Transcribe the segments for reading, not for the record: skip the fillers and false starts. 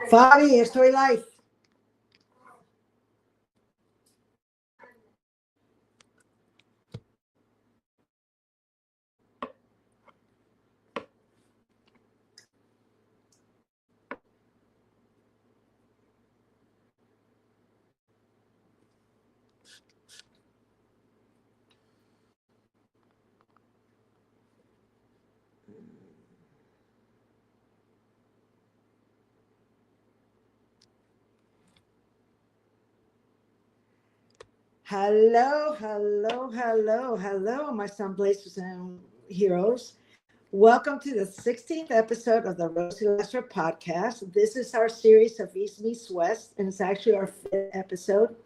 Fabi, estoy live. Hello, hello, hello, hello, my sun blazers and heroes. Welcome to the 16th episode of the Rosie Lester podcast. This is our series of East Meets West, and it's actually our fifth episode.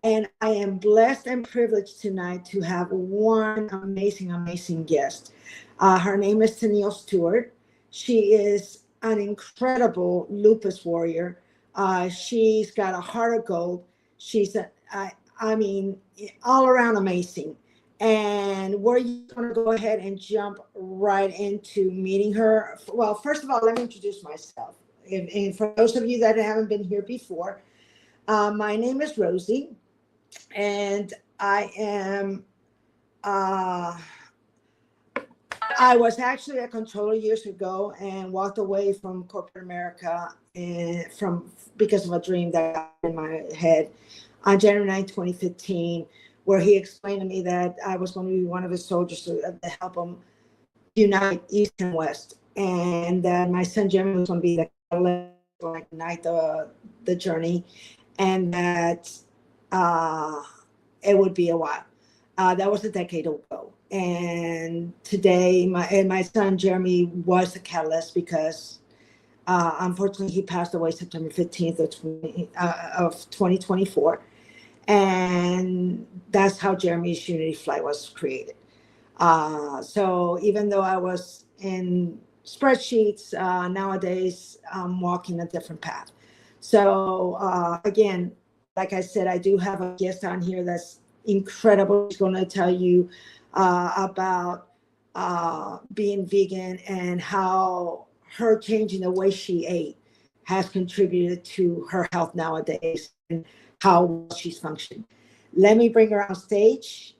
And I am blessed and privileged tonight to have one amazing, amazing guest. Her name is Tenille Stewart. She is an incredible lupus warrior. She's got a heart of gold. She's I mean, all around amazing. And we're going to go ahead and jump right into meeting her. Well, first of all, let me introduce myself. And for those of you that haven't been here before, my name is Rosie, and I am. I was actually a controller years ago and walked away from corporate America and because of a dream that I had in my head on January 9, 2015, where he explained to me that I was going to be one of his soldiers to help him unite East and West, and that my son Jeremy was going to be the catalyst to ignite the journey, and that it would be a while. That was a decade ago. And today, my son Jeremy was the catalyst because unfortunately he passed away September 15th of 2024. And that's how Jeremy's Unity Flight was created. So even though I was in spreadsheets, nowadays I'm walking a different path. So again, like I said, I do have a guest on here that's incredible. She's going to tell you about being vegan and how her changing the way she ate has contributed to her health nowadays and how she's functioning. Let me bring her on stage.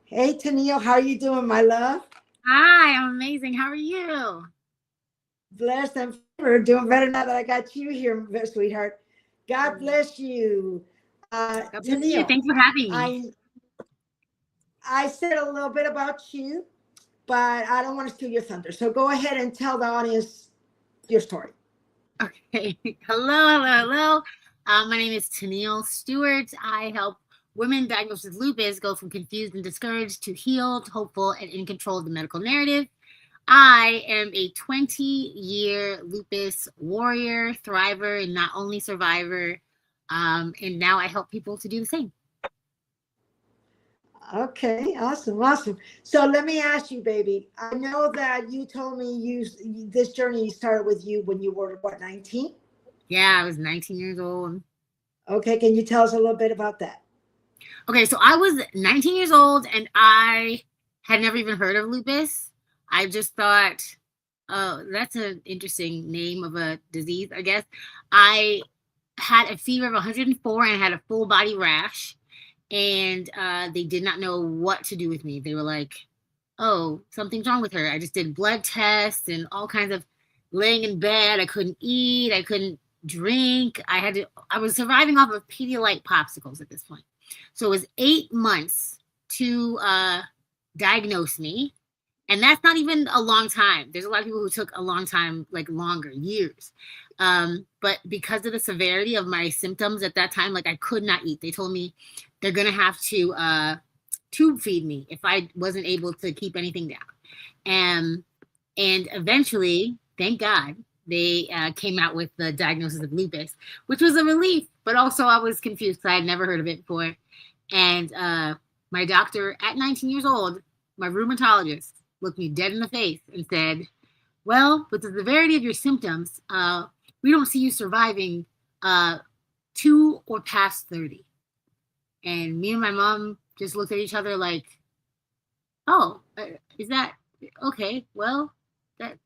Hey, Tenille, how are you doing, my love? Hi, I'm amazing. How are you? Blessed and favored. Doing better now that I got you here, sweetheart. God bless you. God bless Tenille, you. Thanks for having me. I said a little bit about you, but I don't want to steal your thunder. So go ahead and tell the audience your story. Okay. Hello. My name is Tenille Stewart. I help women diagnosed with lupus go from confused and discouraged to healed, hopeful, and in control of the medical narrative. I am a 20-year lupus warrior, thriver, and not only survivor. And now I help people to do the same. Okay, awesome. So let me ask you, baby. I know that you told me this journey started with you when you were, what, 19? Yeah, I was 19 years old. Okay, can you tell us a little bit about that? Okay, so I was 19 years old and I had never even heard of lupus. I just thought, oh, that's an interesting name of a disease, I guess. I had a fever of 104 and I had a full body rash, and they did not know what to do with me. They were like, oh, something's wrong with her. I just did blood tests and all kinds of laying in bed. I couldn't eat. I couldn't drink. I was surviving off of Pedialyte popsicles at this point. So it was 8 months to diagnose me. And that's not even a long time. There's a lot of people who took a long time, like longer, years. But because of the severity of my symptoms at that time, like I could not eat. They told me they're going to have to tube feed me if I wasn't able to keep anything down. And eventually, thank God, they came out with the diagnosis of lupus, which was a relief. But also I was confused because I had never heard of it before. And my doctor at 19 years old, my rheumatologist, looked me dead in the face and said, well, with the severity of your symptoms, we don't see you surviving 2 or past 30. And me and my mom just looked at each other like, oh, is that okay? Well, that's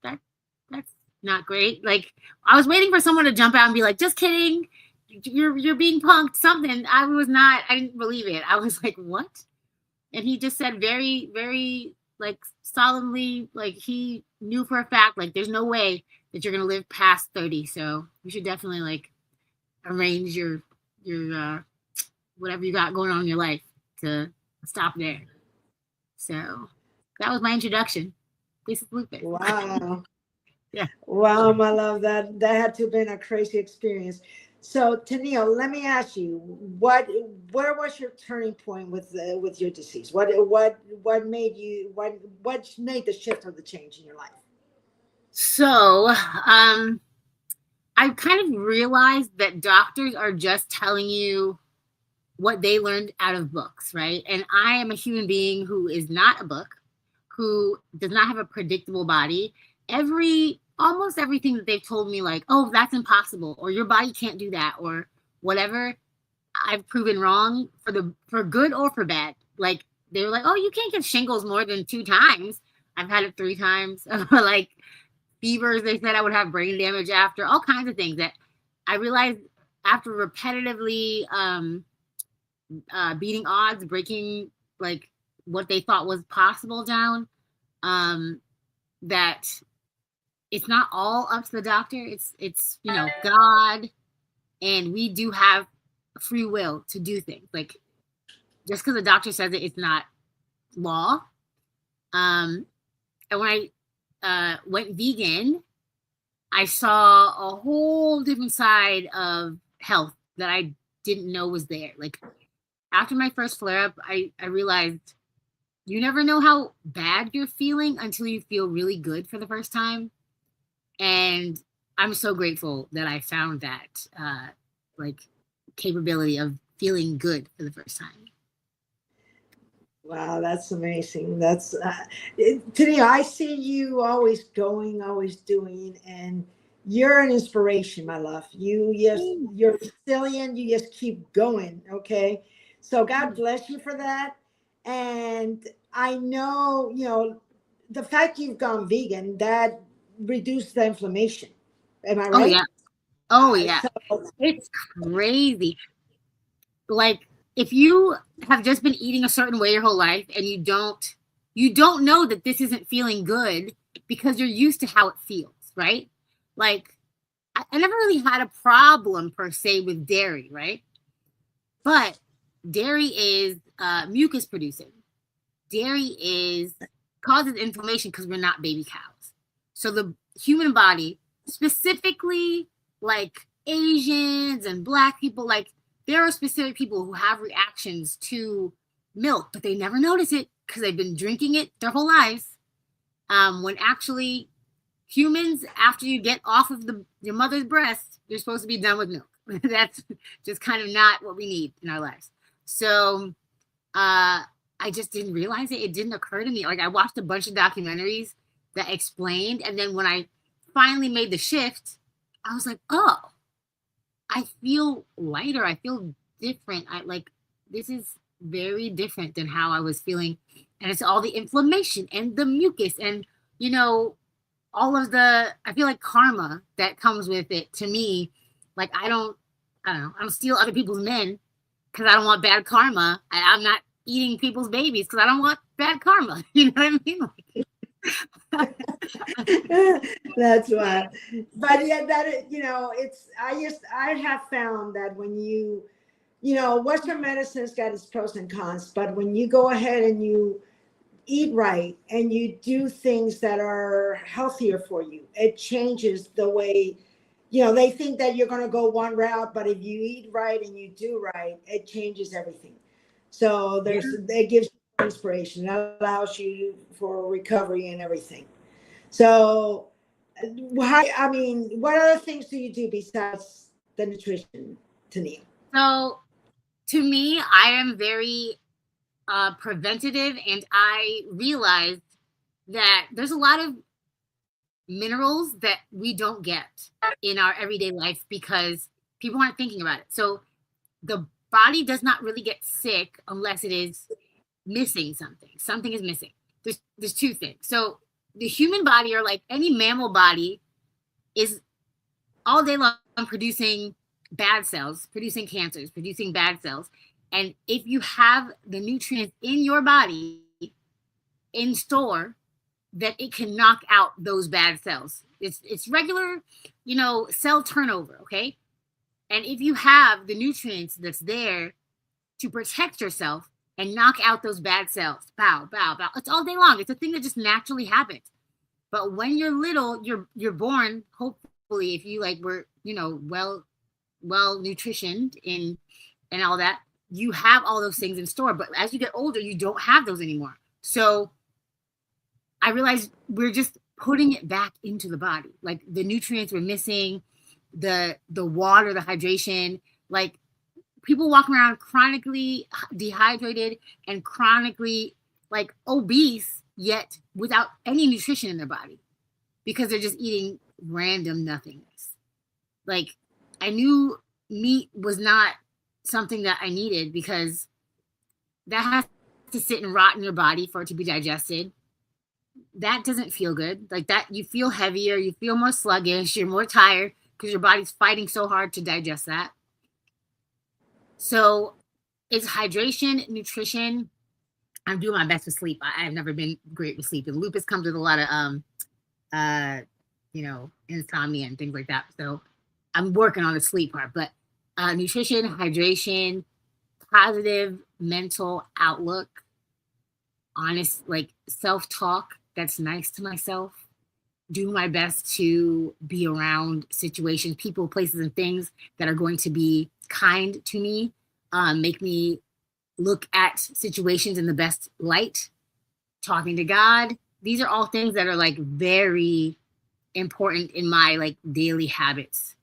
not great. Like, I was waiting for someone to jump out and be like, just kidding. You're being punked, something. I didn't believe it. I was like, what? And he just said very, very like solemnly, like he knew for a fact, like there's no way that you're gonna live past 30. So you should definitely like arrange your whatever you got going on in your life to stop there. So that was my introduction. This is lupus. Wow. Yeah. Wow, my love, that had to have been a crazy experience. So, Tenille, let me ask you, where was your turning point with your disease? What made you what made the shift or the change in your life? So, I kind of realized that doctors are just telling you what they learned out of books, right? And I am a human being who is not a book, who does not have a predictable body. Almost everything that they've told me, like, oh, that's impossible, or your body can't do that, or whatever, I've proven wrong for good or for bad. Like, they were like, oh, you can't get shingles more than 2 times. I've had it 3 times. Like, fevers, they said I would have brain damage after, all kinds of things that I realized after repetitively beating odds, breaking like what they thought was possible down, that it's not all up to the doctor. It's God, and we do have free will to do things. Like, just because the doctor says it, it's not law. And when I went vegan, I saw a whole different side of health that I didn't know was there. Like, after my first flare up, I realized you never know how bad you're feeling until you feel really good for the first time. And I'm so grateful that I found that like capability of feeling good for the first time. Wow, that's amazing. That's Tenille, I see you always going, always doing, and you're an inspiration, my love. You're resilient. You just keep going. Okay, so God bless you for that. And I know, the fact you've gone vegan, that reduced the inflammation. Am I Oh right? yeah. Oh yeah. So It's crazy. Like, if you have just been eating a certain way your whole life and you don't know that this isn't feeling good because you're used to how it feels, right? Like, I never really had a problem per se with dairy, right? But dairy is mucus producing. Dairy causes inflammation because we're not baby cows. So the human body, specifically like Asians and Black people, like, there are specific people who have reactions to milk, but they never notice it because they've been drinking it their whole lives. When actually humans, after you get off of your mother's breast, you're supposed to be done with milk. That's just kind of not what we need in our lives. So I just didn't realize it. It didn't occur to me. Like, I watched a bunch of documentaries that explained, and then when I finally made the shift, I was like, oh, I feel lighter. I feel different. This is very different than how I was feeling. And it's all the inflammation and the mucus and, all of I feel like karma that comes with it to me. Like, I don't know. I don't steal other people's men because I don't want bad karma. I'm not eating people's babies because I don't want bad karma. You know what I mean? That's why. But yeah, I have found that when Western medicine's got its pros and cons, but when you go ahead and you eat right and you do things that are healthier for you, it changes the way, they think that you're going to go one route, but if you eat right and you do right, it changes everything. So it gives you inspiration. That allows you for recovery and everything. So, what other things do you do besides the nutrition, Tenille? So, to me, I am very preventative, and I realized that there's a lot of minerals that we don't get in our everyday life because people aren't thinking about it. So the body does not really get sick unless it is missing something. Something is missing. There's 2 things. So the human body, or like any mammal body, is all day long producing bad cells, producing cancers, producing bad cells. And if you have the nutrients in your body in store, that it can knock out those bad cells. It's regular, cell turnover, okay? And if you have the nutrients that's there to protect yourself and knock out those bad cells, bow, bow, bow. It's all day long. It's a thing that just naturally happens. But when you're little, you're born, hopefully, if you were, well nutritioned and all that, you have all those things in store. But as you get older, you don't have those anymore. So I realized we're just putting it back into the body. Like the nutrients we're missing, the water, the hydration, like people walking around chronically dehydrated and chronically obese, yet without any nutrition in their body because they're just eating random nothingness. Like I knew meat was not something that I needed because that has to sit and rot in your body for it to be digested. That doesn't feel good. Like that, you feel heavier, you feel more sluggish, you're more tired because your body's fighting so hard to digest that. So it's hydration, nutrition. I'm doing my best with sleep. I've never been great with sleep. And lupus comes with a lot of insomnia and things like that. So I'm working on the sleep part, but nutrition, hydration, positive mental outlook, honest, self-talk that's nice to myself, do my best to be around situations, people, places, and things that are going to be kind to me, make me look at situations in the best light, talking to God. These are all things that are very important in my daily habits.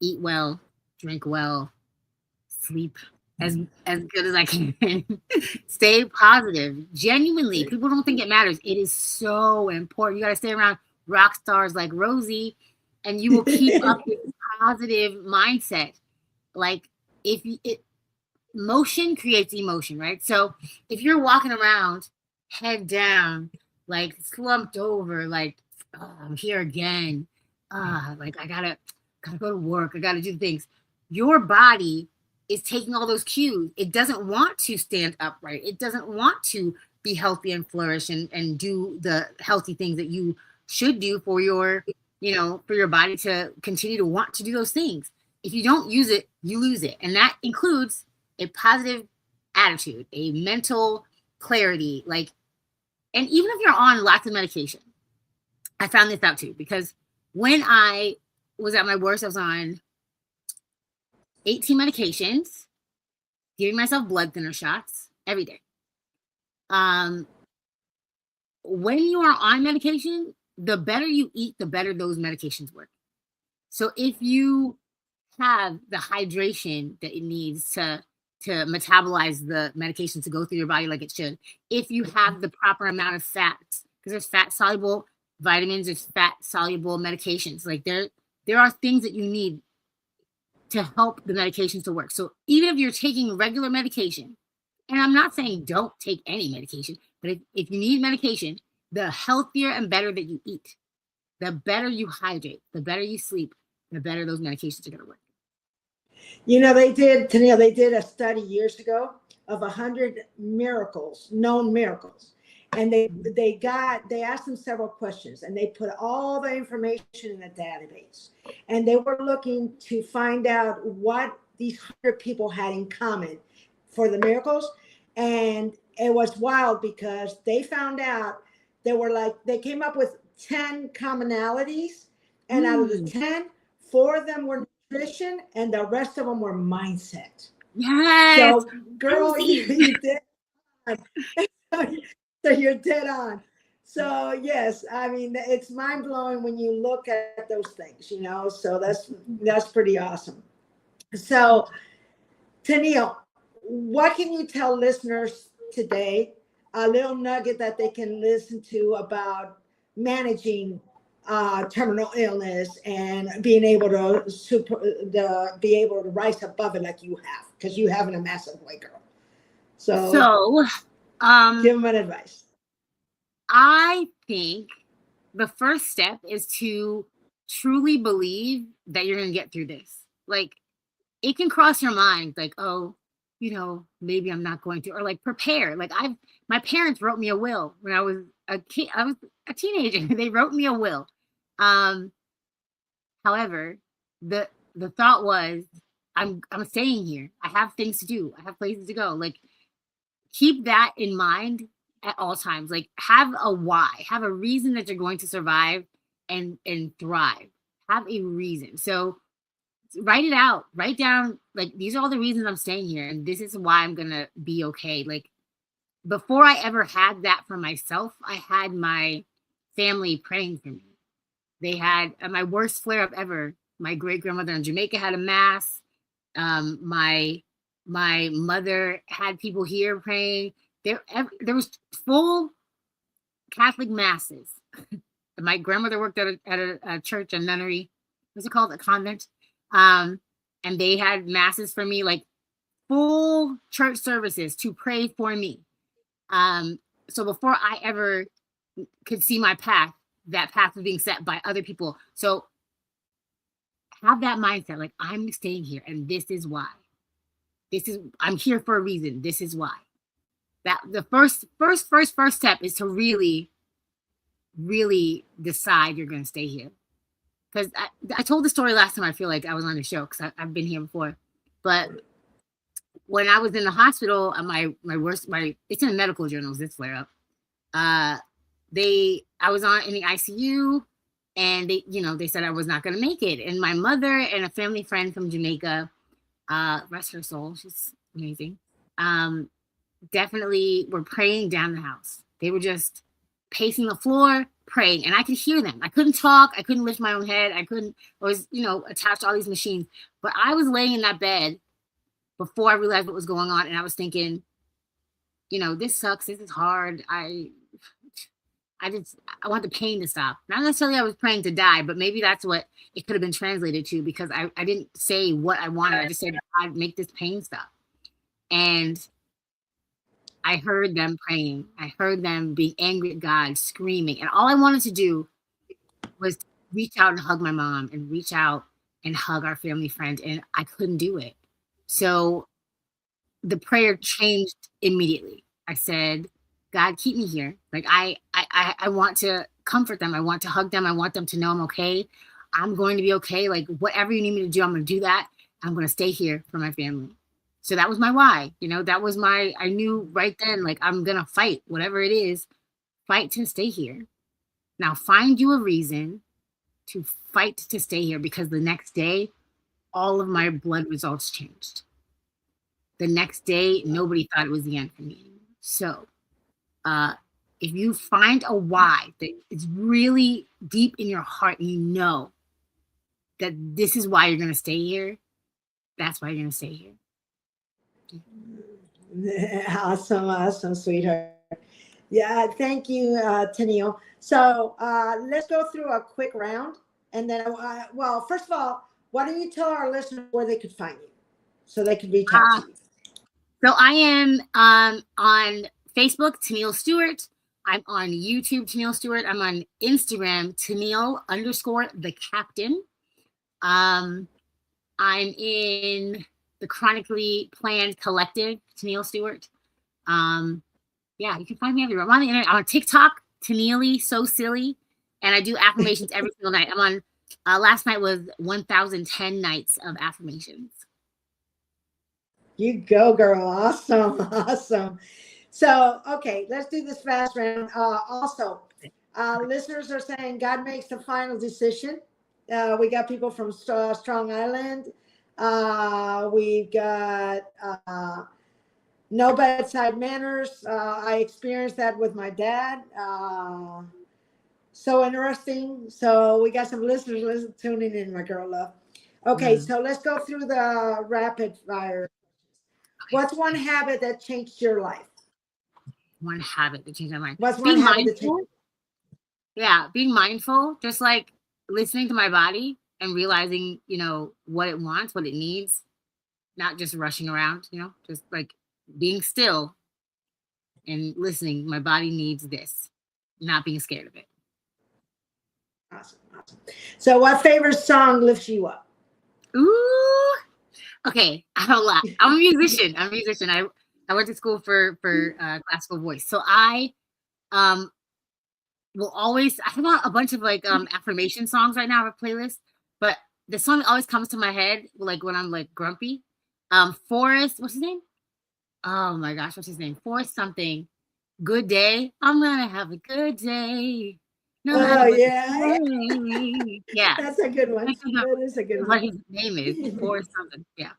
Eat well, drink well, sleep as good as I can. Stay positive. Genuinely, people don't think it matters. It is so important. You got to stay around rock stars like Rosie, and you will keep up this positive mindset. Motion creates emotion, right? So if you're walking around head down, slumped over, oh, I'm here again. I gotta go to work. I gotta do things. Your body is taking all those cues. It doesn't want to stand upright. It doesn't want to be healthy and flourish and do the healthy things that you should do for your body to continue to want to do those things. If you don't use it, you lose it. And that includes a positive attitude, a mental clarity, and even if you're on lots of medication, I found this out too, because when I was at my worst, I was on 18 medications, giving myself blood thinner shots every day. When you are on medication, the better you eat, the better those medications work. So if you have the hydration that it needs to metabolize the medication to go through your body like it should, if you have the proper amount of fats, because there's fat soluble vitamins, there's fat soluble medications, there are things that you need to help the medications to work. So even if you're taking regular medication, and I'm not saying don't take any medication, but if you need medication, the healthier and better that you eat, the better you hydrate, the better you sleep, the better those medications are going to work. Tenille, they did a study years ago of 100 known miracles. And they asked them several questions, and they put all the information in a database. And they were looking to find out what these 100 people had in common for the miracles. And it was wild because they found out they came up with 10 commonalities. And out of the 10, 4 of them were nutrition, and the rest of them were mindset. Yes. So, girl, you did. So you're dead on. So yes, I mean, it's mind blowing when you look at those things, So that's pretty awesome. So, Tenille, what can you tell listeners today? A little nugget that they can listen to about managing terminal illness and being able to be able to rise above it like you have, because you have in a massive way, girl. So give them an advice. I think the first step is to truly believe that you're going to get through this. Like, it can cross your mind, like, oh, maybe I'm not going to, or like prepare. Like, my parents wrote me a will when I was a kid. I was a teenager. They wrote me a will. However, the thought was, I'm staying here. I have things to do. I have places to go. Like, keep that in mind at all times. Like, have a why, have a reason that you're going to survive and thrive. Have a reason. So write it out. Write down, like, these are all the reasons I'm staying here, and this is why I'm gonna be okay. Like, before I ever had that for myself, I had my family praying for me. They had my worst flare up ever. My great grandmother in Jamaica had a mass. My mother had people here praying. There was full Catholic masses. My grandmother worked at a church, a nunnery. What's it called? A convent. And they had masses for me, like full church services to pray for me. So before I ever could see my path, that path was being set by other people. So have that mindset, like, I'm staying here and this is why. I'm here for a reason. This is why. That the first step is to really, really decide you're going to stay here. Because I told the story last time. I feel like I was on the show because I've been here before. But when I was in the hospital, it's in the medical journals, this flare up. I was in the ICU, and they said I was not going to make it. And my mother and a family friend from Jamaica, rest her soul, she's amazing, definitely were praying down the house. They were just pacing the floor, praying, and I could hear them. I couldn't talk. I couldn't lift my own head. I was, attached to all these machines. But I was laying in that bed before I realized what was going on, and I was thinking, this sucks. This is hard. I want the pain to stop. Not necessarily I was praying to die, but maybe that's what it could have been translated to, because I didn't say what I wanted. I just said, I'd make this pain stop. And I heard them praying. I heard them being angry at God, screaming. And all I wanted to do was reach out and hug my mom and reach out and hug our family friend. And I couldn't do it. So the prayer changed immediately. I said, God, keep me here. Like, I want to comfort them. I want to hug them. I want them to know I'm okay. I'm going to be okay. Like, whatever you need me to do, I'm going to do that. I'm going to stay here for my family. So that was my why. That was I knew right then, like, I'm going to fight, whatever it is, fight to stay here. Now find you a reason to fight to stay here, because the next day, all of my blood results changed. The next day, nobody thought it was the end for me anymore. So if you find a why that is really deep in your heart, and you know that this is why you're going to stay here, that's why you're going to stay here. Awesome, sweetheart. Yeah, thank you, Tenille. So let's go through a quick round, and then, first of all, why don't you tell our listeners where they could find you, so they could reach out to you? So I am on Facebook, Tenille Stewart. I'm on YouTube, Tenille Stewart. I'm on Instagram, Tenille_the Captain. I'm in the Chronically Planned Collective, Tenille Stewart. Yeah, you can find me everywhere. I'm on the internet. I'm on TikTok, Tenille So Silly, and I do affirmations every single night. I'm on. Last night was 1,010 nights of affirmations. You go, girl. Awesome. So, okay, let's do this fast round. Also, listeners are saying God makes the final decision. We got people from Strong Island. We've got no bedside manners. I experienced that with my dad. So interesting. So we got some listeners tuning in, my girl love. Okay, so let's go through the rapid fire. What's one habit that changed your life? One habit that changed my life. What's one habit that changed? Yeah, being mindful, just like listening to my body and realizing, what it wants, what it needs, not just rushing around, just like being still and listening. My body needs this, not being scared of it. Awesome. Awesome. So what favorite song lifts you up? Ooh. Okay, I have a lot. I'm a musician. I went to school for classical voice. So I um will always I have a bunch of like affirmation songs right now on a playlist, but the song that always comes to my head like when I'm like grumpy. Forrest, what's his name? Oh my gosh, what's his name? Forrest something. Good day. I'm gonna have a good day. No matter Oh what yeah, the day. Yeah. that's a good I one. forgot That is a good what one. his name is. Forrest something. Yeah.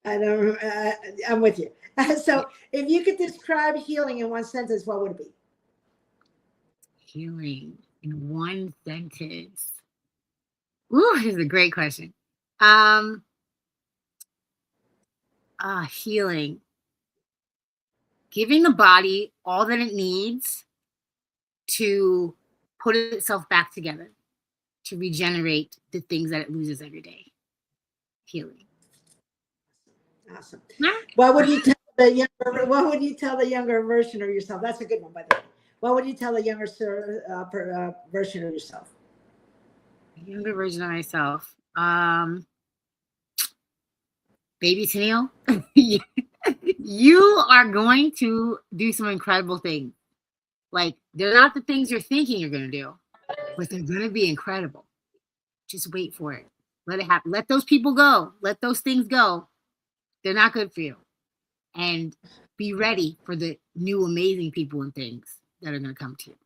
I don't. I'm with you. Yeah. So, if you could describe healing in one sentence, what would it be? Healing in one sentence. Ooh, this is a great question. Um, healing. Giving the body all that it needs to put itself back together, to regenerate the things that it loses every day. Healing. Awesome. Huh? What would you tell the younger? What would you tell the younger version of yourself? That's a good one, by the way. What would you tell the younger version of yourself? Younger version of myself. Baby Tenille, you are going to do some incredible things. Like, they're not the things you're thinking you're going to do, but they're going to be incredible. Just wait for it. Let it happen. Let those people go. Let those things go. They're not good for you. And be ready for the new amazing people and things that are going to come to you.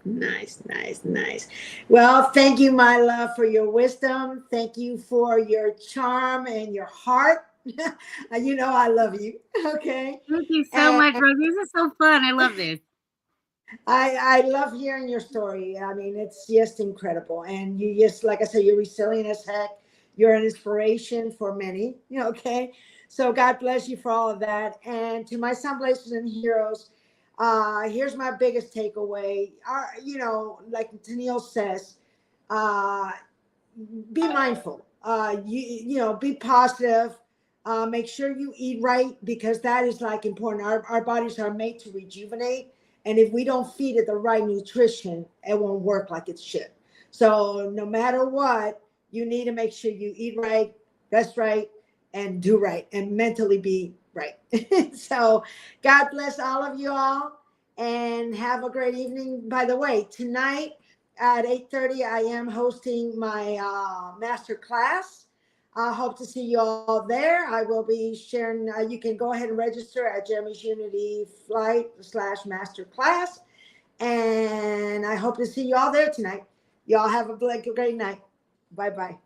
Nice, nice, nice. Well, thank you, my love, for your wisdom. Thank you for your charm and your heart. You know I love you. Okay. Thank you so And much, Rose. This is so fun. I love this. I love hearing your story. I mean, it's just incredible. And you just, like I said, you're resilient as heck. You're an inspiration for many. Okay. So God bless you for all of that. And to my son, blazers and heroes, here's my biggest takeaway. Like Tenille says, uh, be mindful. Be positive. Make sure you eat right because that is like important. Our bodies are made to rejuvenate, and if we don't feed it the right nutrition, it won't work like it should. So no matter what, you need to make sure you eat right, rest right, and do right, and mentally be right. So God bless all of you all, and have a great evening. By the way, tonight at 8:30 I am hosting my master class. I hope to see you all there. I will be sharing. You can go ahead and register at Jeremy's Unity Flight/master class, and I hope to see you all there tonight. Y'all have a great night. Bye bye.